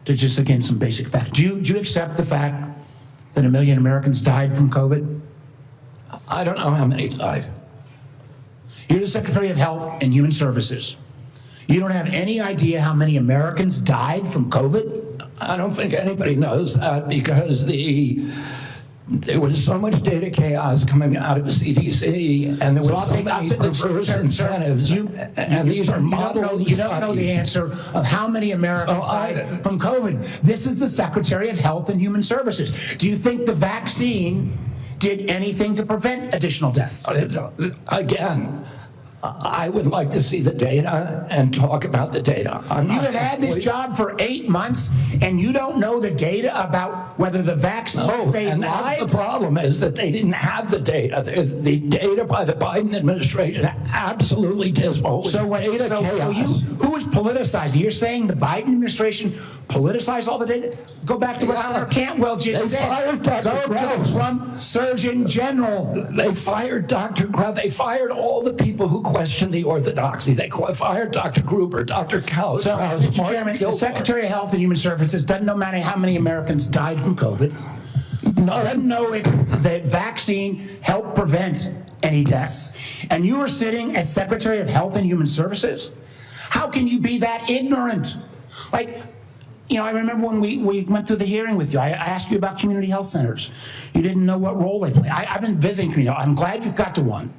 to just, again, some basic facts. Do you accept the fact that 1 million Americans died from COVID? I don't know how many died. You're the Secretary of Health and Human Services. You don't have any idea how many Americans died from COVID? I don't think anybody knows that because there was so much data chaos coming out of the CDC, and there was so many perverse incentives. And these are model You don't know the answer of how many Americans died from COVID. This is the Secretary of Health and Human Services. Do you think the vaccine did anything to prevent additional deaths? Again, I would like to see the data and talk about the data. You have had this job for 8 months, and you don't know the data about whether the vaccine saved lives? That's the problem, is that they didn't have the data. The data by the Biden administration absolutely dismal. So who is politicizing? You're saying the Biden administration politicized all the data? Go back to what Senator Cantwell just said. Fired Dr. Go to Trump Surgeon General. They fired Dr. Krauss. They fired all the people who questioned the orthodoxy. They fired Dr. Gruber, Dr. Kaus. So, Mr. Chairman, the Secretary of Health and Human Services doesn't know how many Americans died from COVID. Doesn't know if the vaccine helped prevent any deaths. And you were sitting as Secretary of Health and Human Services? How can you be that ignorant? Like, you know, I remember when we went through the hearing with you, I asked you about community health centers. You didn't know what role they play. I've been visiting community. I'm glad you've got to one.